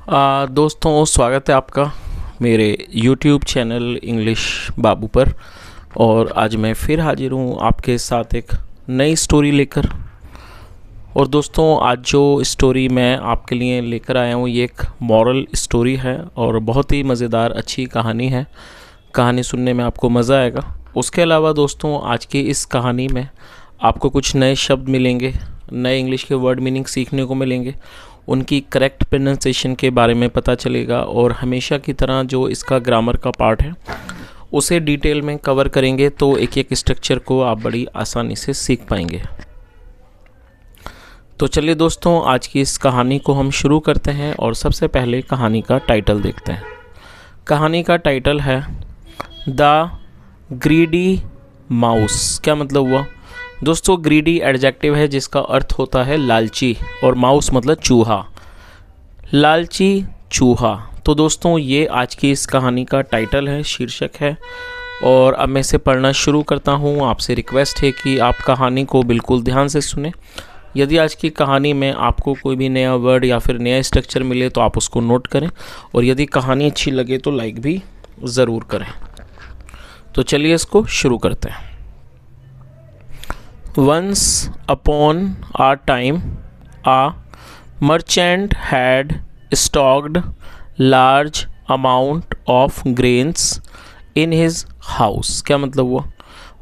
दोस्तों, स्वागत है आपका मेरे YouTube चैनल इंग्लिश बाबू पर। और आज मैं फिर हाजिर हूँ आपके साथ एक नई स्टोरी लेकर। और दोस्तों, आज जो स्टोरी मैं आपके लिए लेकर आया हूँ ये एक मॉरल स्टोरी है और बहुत ही मज़ेदार अच्छी कहानी है। कहानी सुनने में आपको मज़ा आएगा। उसके अलावा दोस्तों, आज की इस कहानी में आपको कुछ नए शब्द मिलेंगे, नए इंग्लिश के वर्ड मीनिंग सीखने को मिलेंगे, उनकी करेक्ट प्रोनाउंसिएशन के बारे में पता चलेगा और हमेशा की तरह जो इसका ग्रामर का पार्ट है उसे डिटेल में कवर करेंगे, तो एक एक स्ट्रक्चर को आप बड़ी आसानी से सीख पाएंगे। तो चलिए दोस्तों, आज की इस कहानी को हम शुरू करते हैं और सबसे पहले कहानी का टाइटल देखते हैं। कहानी का टाइटल है द ग्रीडी माउस। क्या मतलब हुआ दोस्तों? ग्रीडी एडजेक्टिव है जिसका अर्थ होता है लालची, और माउस मतलब चूहा। लालची चूहा। तो दोस्तों, ये आज की इस कहानी का टाइटल है, शीर्षक है। और अब मैं इसे पढ़ना शुरू करता हूँ। आपसे रिक्वेस्ट है कि आप कहानी को बिल्कुल ध्यान से सुने। यदि आज की कहानी में आपको कोई भी नया वर्ड या फिर नया स्ट्रक्चर मिले तो आप उसको नोट करें, और यदि कहानी अच्छी लगे तो लाइक भी ज़रूर करें। तो चलिए इसको शुरू करते हैं। Once upon a time, a merchant had stocked large amount of grains in his house. क्या मतलब हुआ?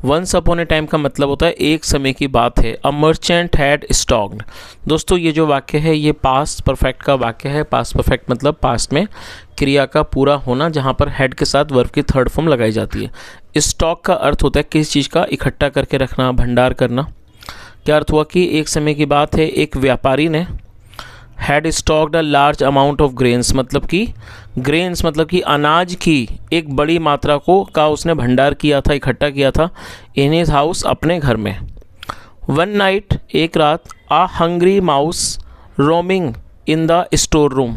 Once upon a time का मतलब होता है एक समय की बात है। A merchant had stocked। दोस्तों, ये जो वाक्य है ये पास्ट परफेक्ट का वाक्य है। पास्ट परफेक्ट मतलब पास्ट में क्रिया का पूरा होना, जहाँ पर हेड के साथ वर्ब की थर्ड फॉर्म लगाई जाती है। स्टॉक का अर्थ होता है किसी चीज़ का इकट्ठा करके रखना, भंडार करना। क्या अर्थ हुआ कि एक समय की बात है, एक व्यापारी ने had stocked a large amount of grains, मतलब कि ग्रेन्स मतलब कि अनाज की एक बड़ी मात्रा का उसने भंडार किया था, इकट्ठा किया था इन हिज हाउस, अपने घर में। वन नाइट, एक रात, a hungry mouse roaming in the store room,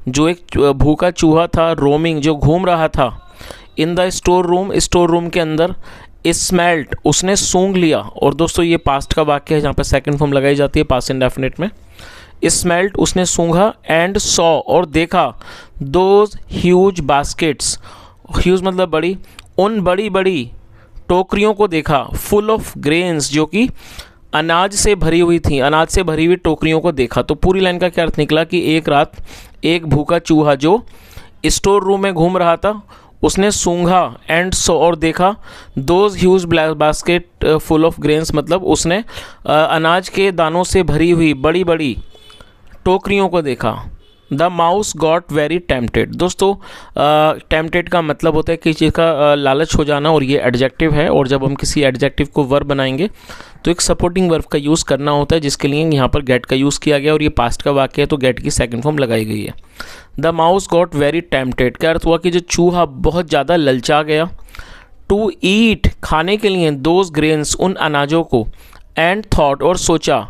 जो एक भूखा चूहा था, रोमिंग जो घूम रहा था, इन the store room, store room के अंदर, स्मेल्ट उसने सूंघ लिया। और दोस्तों, ये पास्ट का वाक्य है जहाँ पर सेकंड फॉर्म लगाई जाती है पास्ट इंडेफिनिट में। स्मेल्ट उसने सूंघा, एंड सॉ और देखा, दोज ह्यूज बास्केट्स, ह्यूज मतलब बड़ी, उन बड़ी बड़ी टोकरियों को देखा, फुल ऑफ ग्रेन्स जो कि अनाज से भरी हुई थी, अनाज से भरी हुई टोकरियों को देखा। तो पूरी लाइन का क्या अर्थ निकला कि एक रात एक भूखा चूहा जो स्टोर रूम में घूम रहा था उसने सूंघा, एंड सो और देखा, those huge basket full of grains मतलब उसने अनाज के दानों से भरी हुई बड़ी बड़ी टोकरियों को देखा। The mouse got very tempted. दोस्तों, टेम्पटेड का मतलब होता है किसी चीज़ का लालच हो जाना, और ये एडजेक्टिव है। और जब हम किसी एडजेक्टिव को वर्ब बनाएंगे तो एक सपोर्टिंग वर्ब का यूज़ करना होता है, जिसके लिए यहाँ पर गेट का यूज़ किया गया, और ये पास्ट का वाक्य है तो गेट की सेकंड फॉर्म लगाई गई है। The mouse got very tempted का अर्थ हुआ कि जो चूहा बहुत ज़्यादा ललचा गया, टू ईट खाने के लिए, दोज ग्रेन्स उन अनाजों को, एंड थॉट और सोचा,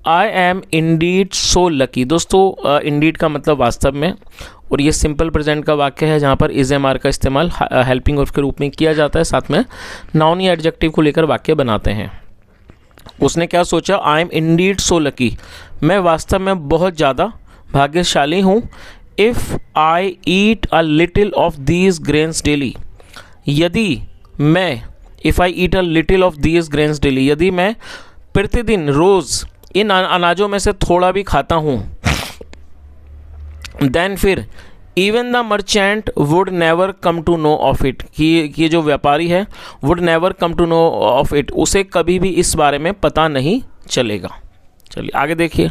I am Indeed so lucky. दोस्तों, इंडीड का मतलब वास्तव में, और ये सिंपल प्रेजेंट का वाक्य है जहाँ पर इज एम आर का इस्तेमाल हेल्पिंग वर्ब के रूप में किया जाता है, साथ में नाउन या एडजेक्टिव को लेकर वाक्य बनाते हैं। उसने क्या सोचा? I am Indeed so lucky, मैं वास्तव में बहुत ज़्यादा भाग्यशाली हूँ। If I eat a little of these grains daily, यदि मैं, if I eat a little of these grains daily, यदि मैं प्रतिदिन रोज़ इन अनाजों में से थोड़ा भी खाता हूँ, देन फिर even the merchant would never come to know of it, कि जो व्यापारी है would never come to know of it, उसे कभी भी इस बारे में पता नहीं चलेगा। चलिए आगे देखिए।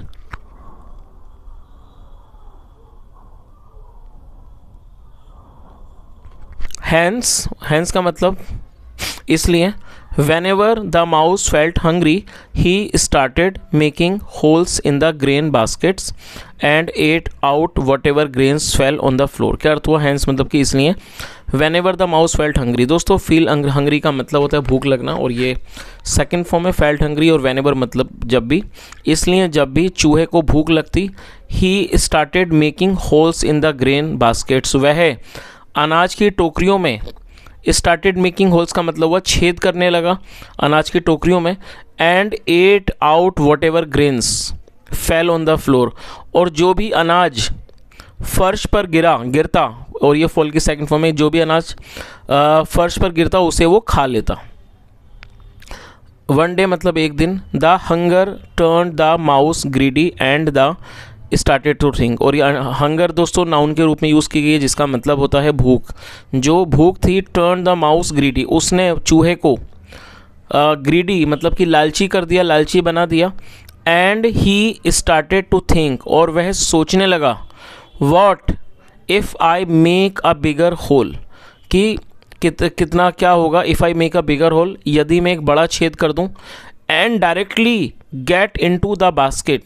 हैंस का मतलब इसलिए, whenever the mouse felt hungry, he started making holes in the grain baskets and ate out whatever grains fell on the floor। क्या अर्थ हुआ? hence मतलब कि इसलिए। whenever the mouse felt hungry, दोस्तों feel hungry का मतलब होता है भूख लगना, और ये सेकंड फॉर्म में felt hungry, और whenever मतलब जब भी, इसलिए जब भी चूहे को भूख लगती, he started making holes in the grain baskets, वह अनाज की टोकरियों में, स्टार्टेड मेकिंग होल्स का मतलब हुआ छेद करने लगा अनाज की टोकरियों में, and ate out whatever grains fell on the floor, और जो भी अनाज फर्श पर गिरता, और ये फॉल की सेकंड फॉर्म में जो भी अनाज फर्श पर गिरता उसे वो खा लेता। वन डे मतलब एक दिन। The hunger turn the mouse greedy and the started to think, और ये हंगर दोस्तों नाउन के रूप में यूज़ की गई है जिसका मतलब होता है भूख। जो भूख थी, टर्न द माउस ग्रीडी, उसने चूहे को ग्रीडी मतलब कि लालची कर दिया, लालची बना दिया। And he started to think, और वह सोचने लगा, what if I make a bigger hole, कि कितना क्या होगा, if I make a bigger hole, यदि मैं एक बड़ा छेद कर दूं। And directly get into the basket,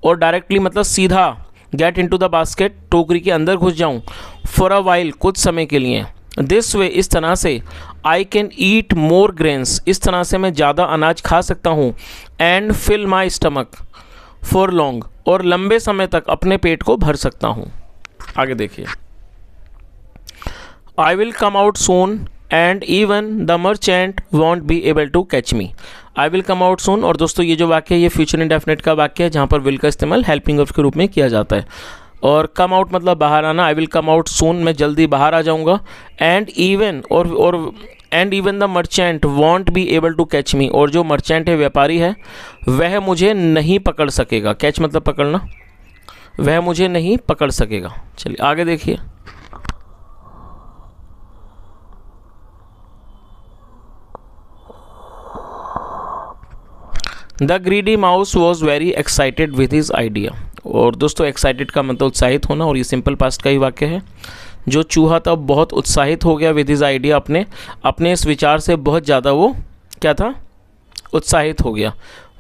और डायरेक्टली मतलब सीधा, गेट इनटू द बास्केट, टोकरी के अंदर घुस जाऊं। फॉर अ वाइल, कुछ समय के लिए। दिस वे, इस तरह से। I can eat more grains, इस तरह से मैं ज़्यादा अनाज खा सकता हूँ। And fill my stomach for long, और लंबे समय तक अपने पेट को भर सकता हूँ। आगे देखिए। I will come out soon and even the merchant won't be able to catch me. I will come out soon, और दोस्तों ये जो वाक्य है ये फ्यूचर इंडेफिनिट का वाक्य है जहाँ पर विल का इस्तेमाल हेल्पिंग वर्ब के रूप में किया जाता है। और कम आउट मतलब बाहर आना। आई विल कम आउट सून, मैं जल्दी बाहर आ जाऊँगा। And even and even the merchant won't be able to catch me, और जो मर्चेंट है, व्यापारी है, वह मुझे नहीं पकड़ सकेगा। कैच मतलब पकड़ना, वह मुझे नहीं पकड़ सकेगा। चलिए आगे देखिए। The greedy mouse was very excited with his idea, और दोस्तों एक्साइटेड का मतलब उत्साहित होना, और ये सिंपल पास्ट का ही वाक्य है। जो चूहा था बहुत उत्साहित हो गया विद हिज आइडिया, अपने इस विचार से बहुत ज़्यादा वो क्या था, उत्साहित हो गया।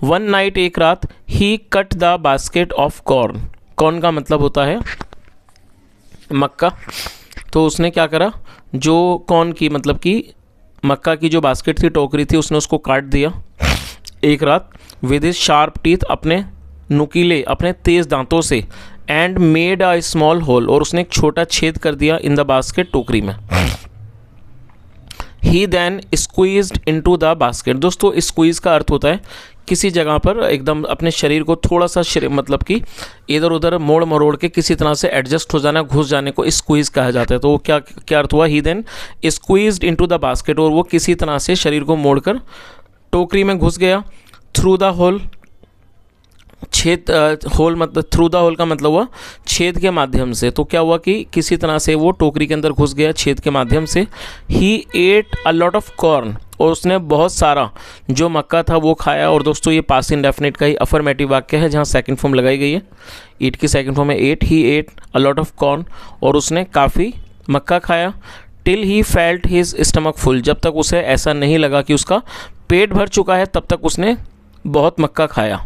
वन नाइट, एक रात, he cut the basket of corn, corn का मतलब होता है मक्का। तो उसने क्या करा, जो कॉर्न की मतलब कि मक्का की जो बास्केट थी, टोकरी थी, उसने उसको काट दिया एक रात। विद हिज शार्प टीथ, अपने नुकीले, अपने तेज़ दांतों से। And made a small hole, और उसने एक छोटा छेद कर दिया इन द बास्केट, टोकरी में। He then squeezed into the basket. दोस्तों स्क्वीज का अर्थ होता है किसी जगह पर एकदम अपने शरीर को थोड़ा सा मतलब कि इधर उधर मोड़ मरोड़ के किसी तरह से एडजस्ट हो जाना, घुस जाने को स्क्वीज कहा जाता है। तो वो क्या अर्थ हुआ, he then squeezed into the basket, और वो किसी तरह से शरीर को मोड़कर टोकरी में घुस गया। थ्रू द होल, छेद, होल मतलब थ्रू द होल का मतलब हुआ छेद के माध्यम से। तो क्या हुआ कि किसी तरह से वो टोकरी के अंदर घुस गया छेद के माध्यम से। He ate a lot of corn, और उसने बहुत सारा जो मक्का था वो खाया। और दोस्तों ये पास्ट इंडेफिनिट का ही अफर्मेटिव वाक्य है जहाँ सेकंड फॉर्म लगाई गई है। ईट की सेकंड फॉर्म है ate. He ate a lot of corn, और उसने काफ़ी मक्का खाया। Till he felt his stomach full, जब तक उसे ऐसा नहीं लगा कि उसका पेट भर चुका है तब तक उसने बहुत मक्का खाया।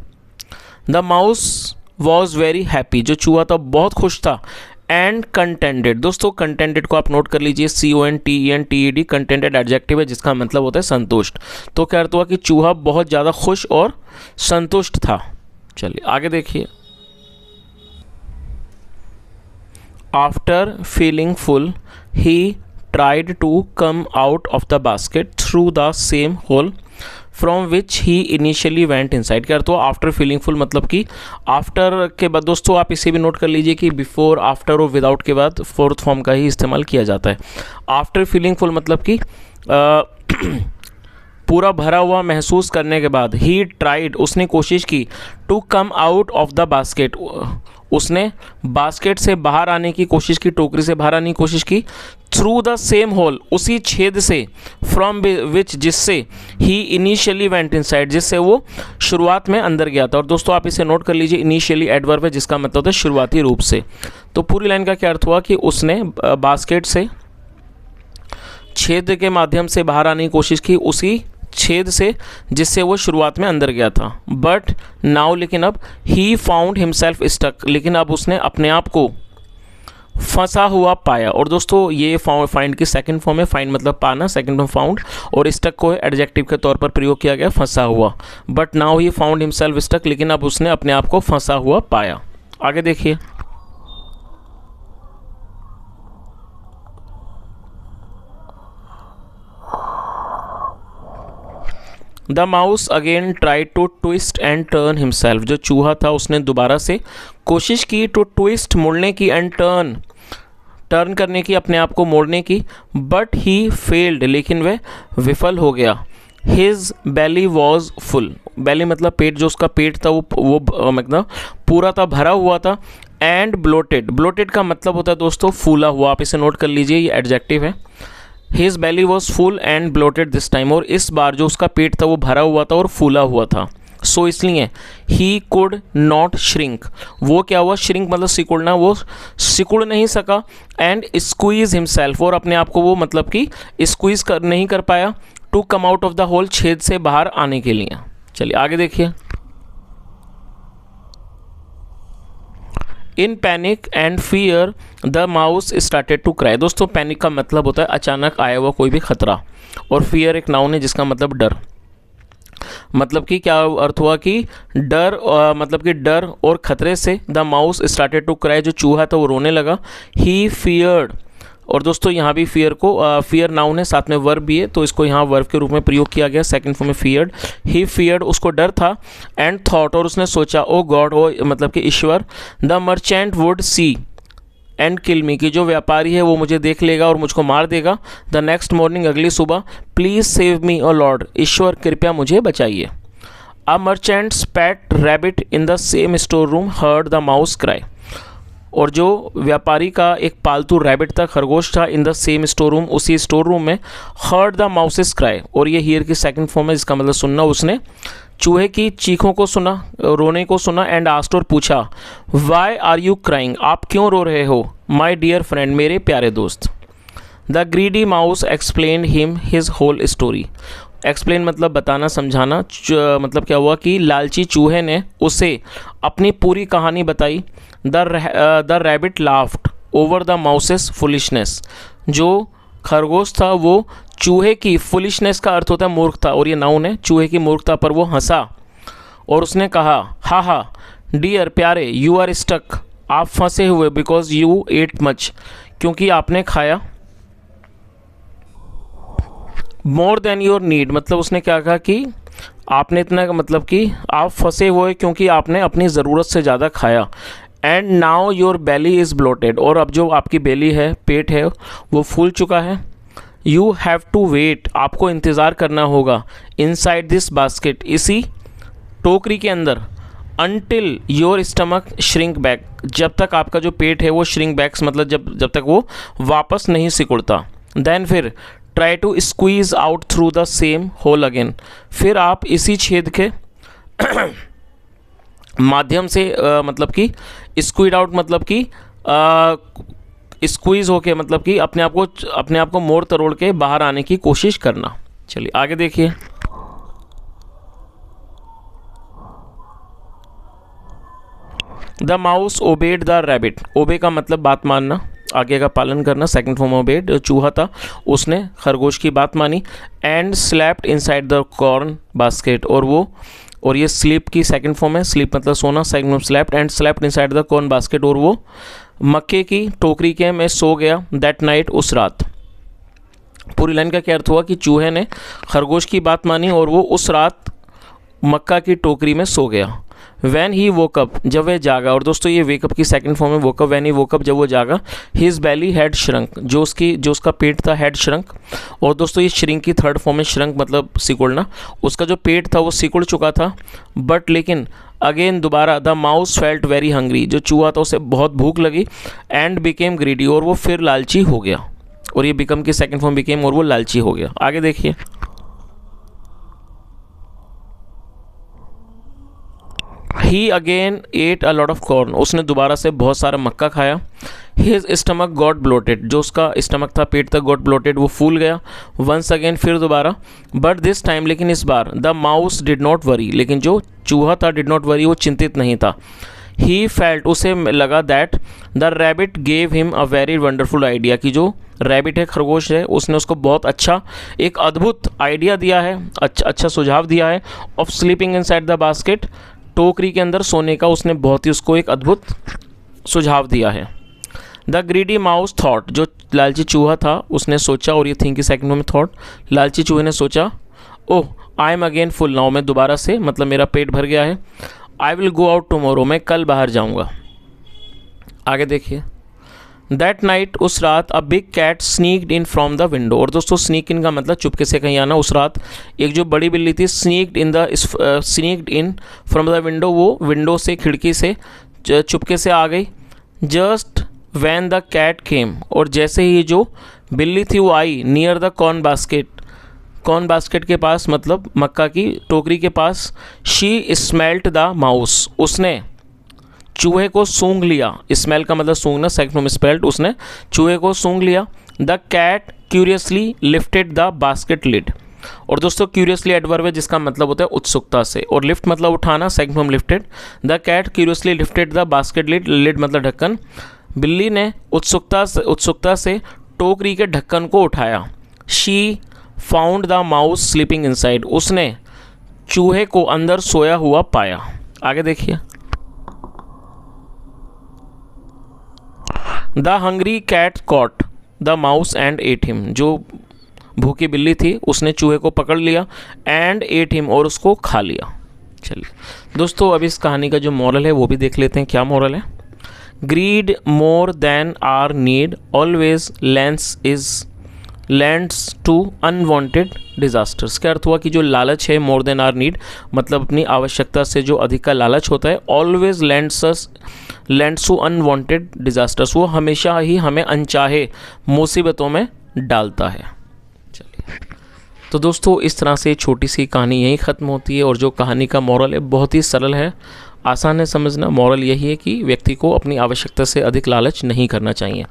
The mouse was very happy, जो चूहा था बहुत खुश था। एंड कंटेंटेड, दोस्तों कंटेंटेड को आप नोट कर लीजिए, CONTENTED, कंटेंटेड एडजेक्टिव है जिसका मतलब होता है संतुष्ट। तो क्या अर्थ हुआ कि चूहा बहुत ज़्यादा खुश और संतुष्ट था। चलिए आगे देखिए। After feeling full he tried to come out of the basket through the same hole from which he initially went inside. क्या अर्थ हुआ आफ्टर फीलिंग फुल, मतलब कि आफ्टर के बाद दोस्तों आप इसे भी नोट कर लीजिए कि बिफोर, आफ्टर और विदाउट के बाद फोर्थ फॉर्म का ही इस्तेमाल किया जाता है। आफ्टर फीलिंग फुल मतलब कि पूरा भरा हुआ महसूस करने के बाद। ही ट्राइड, उसने कोशिश की। To come out of the basket, उसने बास्केट से बाहर आने की कोशिश की, टोकरी से बाहर आने की कोशिश की। थ्रू द सेम होल, उसी छेद से। फ्रॉम विच, जिससे। ही इनिशियली वेंट इनसाइड, जिससे वो शुरुआत में अंदर गया था। और दोस्तों आप इसे नोट कर लीजिए, इनिशियली एडवर्ब है जिसका मतलब होता है शुरुआती रूप से। तो पूरी लाइन का क्या अर्थ हुआ कि उसने बास्केट से छेद के माध्यम से बाहर आने की कोशिश की, उसी छेद से जिससे वो शुरुआत में अंदर गया था। बट नाउ, लेकिन अब। ही फाउंड हिमसेल्फ स्टक, लेकिन अब उसने अपने आप को फंसा हुआ पाया। और दोस्तों ये फाइंड की सेकंड फॉर्म है। फाइंड मतलब पाना, सेकंड फॉर्म फाउंड, और स्टक को एडजेक्टिव के तौर पर प्रयोग किया गया, फंसा हुआ। But now he found himself stuck, लेकिन अब उसने अपने आप को फंसा हुआ पाया। आगे देखिए। The mouse again try to twist and turn himself, जो चूहा था उसने दोबारा से कोशिश की टू ट्विस्ट, मुड़ने की, एंड टर्न करने की, अपने आप को मोड़ने की, बट ही फेल्ड, लेकिन वह विफल हो गया। हिज बेली वॉज फुल, बेली मतलब पेट, जो उसका पेट था वो मतलब पूरा था, भरा हुआ था, एंड ब्लोटेड, ब्लोटेड का मतलब होता है दोस्तों फूला हुआ, आप इसे नोट कर लीजिए, ये एडजेक्टिव है। His belly was full and bloated this time, और इस बार जो उसका पेट था वो भरा हुआ था और फूला हुआ था। सो इसलिए ही कुड नॉट श्रिंक, वो क्या हुआ, श्रिंक मतलब सिकुड़ना, वो सिकुड़ नहीं सका, एंड स्क्वीज हिमसेल्फ, और अपने आप को वो मतलब कि स्क्वीज नहीं कर पाया, to come out of the hole, छेद से बाहर आने के लिए। चलिए आगे देखिए। In panic and fear the mouse started to cry, दोस्तों पैनिक का मतलब होता है अचानक आया हुआ कोई भी खतरा, और फियर एक नाउन है जिसका मतलब डर, मतलब कि क्या अर्थ हुआ कि डर, मतलब कि डर और खतरे से the mouse started to cry, जो चूहा था वो रोने लगा। ही फियर्ड, और दोस्तों यहाँ भी फियर को, फियर नाउन है साथ में वर्ब भी है, तो इसको यहाँ वर्ब के रूप में प्रयोग किया गया, सेकंड फॉर्म में फियर्ड। ही फियर्ड, उसको डर था, एंड थॉट, और उसने सोचा, ओ गॉड, ओ मतलब कि ईश्वर, the merchant would see and kill me, कि जो व्यापारी है वो मुझे देख लेगा और मुझको मार देगा। द नेक्स्ट मॉर्निंग, अगली सुबह, please save me oh Lord, ईश्वर कृपया मुझे बचाइए। A merchant's pet rabbit in the same store room heard the mouse cry, और जो व्यापारी का एक पालतू रैबिट था, खरगोश था, इन द सेम स्टोर रूम, उसी स्टोर रूम में, हर्ड द माउसेस क्राई, और ये हियर की सेकंड फॉर्म है जिसका मतलब सुनना, उसने चूहे की चीखों को सुना, रोने को सुना, एंड आस्क्ड, और पूछा, वाई आर यू क्राइंग, आप क्यों रो रहे हो, माई डियर फ्रेंड, मेरे प्यारे दोस्त। The greedy mouse explain him his whole story, explain मतलब बताना, समझाना, मतलब क्या हुआ कि लालची चूहे ने उसे अपनी पूरी कहानी बताई। The rabbit laughed over the mouses foolishness, जो खरगोश था वो चूहे की, फुलिशनेस का अर्थ होता है मूर्खता, और ये नाउन है, चूहे की मूर्खता पर वो हंसा, और उसने कहा, हा हा डियर प्यारे, यू आर स्टक, आप फंसे हुए, बिकॉज यू एट मच, क्योंकि आपने खाया, मोर देन योर नीड, मतलब उसने क्या कहा कि आपने इतना, मतलब कि आप फंसे हुए क्योंकि आपने अपनी ज़रूरत से ज़्यादा खाया। And now your belly is bloated, और अब जो आपकी बेली है, पेट है, वो फूल चुका है। यू हैव टू वेट, आपको इंतज़ार करना होगा, इनसाइड दिस बास्केट, इसी टोकरी के अंदर, until your stomach shrink back, जब तक आपका जो पेट है वो श्रिंक बैक्स, मतलब जब तक वो वापस नहीं सिकुड़ता। देन फिर try to squeeze out through the same hole again, फिर आप इसी छेद के माध्यम से, मतलब कि स्क्वीड आउट मतलब कि स्क्वीज होके, मतलब कि अपने आप को मोड़ तरोड़ के बाहर आने की कोशिश करना। चलिए आगे देखिए। The mouse obeyed the rabbit, obey का मतलब बात मानना, आगे का पालन करना, सेकंड फॉर्म ओबेड, चूहा था उसने खरगोश की बात मानी। And slept inside the corn basket, और ये स्लीप की सेकंड फॉर्म है, स्लीप मतलब सोना, second form slept, and slept inside the corn basket, और वो मक्के की टोकरी के में सो गया, दैट नाइट, उस रात। पूरी लाइन का क्या अर्थ हुआ कि चूहे ने खरगोश की बात मानी और वो उस रात मक्का की टोकरी में सो गया। वैन ही वोकअप, जब वह जागा, और दोस्तों ये वेकअप की सेकंड फॉर्म है वोकअप, वैन ही वोकअप, जब वो जागा। हिज बेली हैड श्रंक, जो उसका पेट था, हैड श्रंक, और दोस्तों ये श्रिंक की थर्ड फॉर्म है, श्रंक मतलब सिकुड़ना, उसका जो पेट था वो सिकुड़ चुका था। बट लेकिन अगेन दोबारा, the mouse felt very hungry, जो चूहा था उसे बहुत भूख लगी, एंड बिकेम ग्रीडी, और वो फिर लालची हो गया, और ये बिकम की सेकंड फॉर्म बिकेम, और वो लालची हो गया। आगे देखिए। He again ate a lot of corn, उसने दोबारा से बहुत सारा मक्का खाया। हिज स्टमक गॉट ब्लोटेड, जो उसका स्टमक था, पेट तक, गॉट ब्लोटेड, वो फूल गया। वंस अगेन, फिर दोबारा। बट दिस टाइम, लेकिन इस बार, the mouse did not worry, लेकिन जो चूहा था डिड नॉट वरी, वो चिंतित नहीं था। ही फेल्ट, उसे लगा that the rabbit gave him a very wonderful idea, कि जो रैबिट है, खरगोश है, उसने उसको बहुत अच्छा, एक अद्भुत आइडिया दिया है, अच्छा सुझाव दिया है, of sleeping inside the basket, टोकरी के अंदर सोने का उसने बहुत ही उसको एक अद्भुत सुझाव दिया है। द ग्रीडी माउस थॉट, जो लालची चूहा था उसने सोचा, और ये थिंक की सेकंड में थॉट, लालची चूहे ने सोचा, oh I am again full now, मैं दोबारा से मतलब मेरा पेट भर गया है। I will go out tomorrow, मैं कल बाहर जाऊँगा। आगे देखिए, दैट नाइट, उस रात, a big cat sneaked in from the window. और दोस्तों स्नीक इन का मतलब चुपके से कहीं आना। उस रात एक जो बड़ी बिल्ली थी sneaked in from the window, वो विंडो से, खिड़की से चुपके से आ गई। जस्ट वैन द कैट केम, और जैसे ही जो बिल्ली थी वो आई, नियर द कॉर्न बास्केट के पास, मतलब मक्का की टोकरी के पास, शी स्मेल्ट द माउस, उसने चूहे को सूंघ लिया। स्मेल का मतलब सूंघना, सेकंड फ्रॉम स्पेल्ट, उसने चूहे को सूंघ लिया। The cat curiously lifted the basket lid. और दोस्तों क्यूरियसली एडवर्ब है जिसका मतलब होता है उत्सुकता से, और लिफ्ट मतलब उठाना, second from lifted. The cat curiously lifted the basket lid, lid मतलब ढक्कन। बिल्ली ने उत्सुकता से टोकरी के ढक्कन को उठाया। She found the mouse sleeping inside, उसने चूहे को अंदर सोया हुआ पाया। आगे देखिए, the hungry cat caught the mouse and ate him, जो भूखी बिल्ली थी उसने चूहे को पकड़ लिया, एंड एट हिम, और उसको खा लिया। चलिए दोस्तों, अब इस कहानी का जो मॉरल है वो भी देख लेते हैं। क्या मॉरल है? Greed more than our need always lands to unwanted disasters. क्या अर्थ हुआ कि जो लालच है, मोर देन आर नीड मतलब अपनी आवश्यकता से जो अधिक का लालच होता है, always lands to unwanted disasters, वो हमेशा ही हमें अनचाहे मुसीबतों में डालता है। चलिए, तो दोस्तों इस तरह से छोटी सी कहानी यहीं ख़त्म होती है, और जो कहानी का मॉरल है बहुत ही सरल है, आसान है समझना। मॉरल यही है कि व्यक्ति को अपनी आवश्यकता से अधिक लालच नहीं करना चाहिए।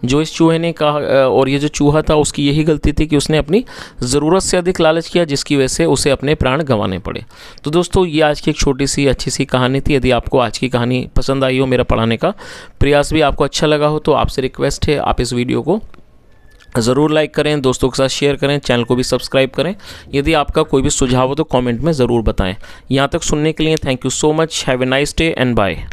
जो इस चूहे ने कहा, और ये जो चूहा था उसकी यही गलती थी कि उसने अपनी ज़रूरत से अधिक लालच किया, जिसकी वजह से उसे अपने प्राण गंवाने पड़े। तो दोस्तों ये आज की एक छोटी सी अच्छी सी कहानी थी। यदि आपको आज की कहानी पसंद आई हो, मेरा पढ़ाने का प्रयास भी आपको अच्छा लगा हो, तो आपसे रिक्वेस्ट है आप इस वीडियो को ज़रूर लाइक करें, दोस्तों के साथ शेयर करें, चैनल को भी सब्सक्राइब करें। यदि आपका कोई भी सुझाव हो तो कमेंट में ज़रूर बताएं। यहाँ तक सुनने के लिए thank you so much. Have a nice day and bye.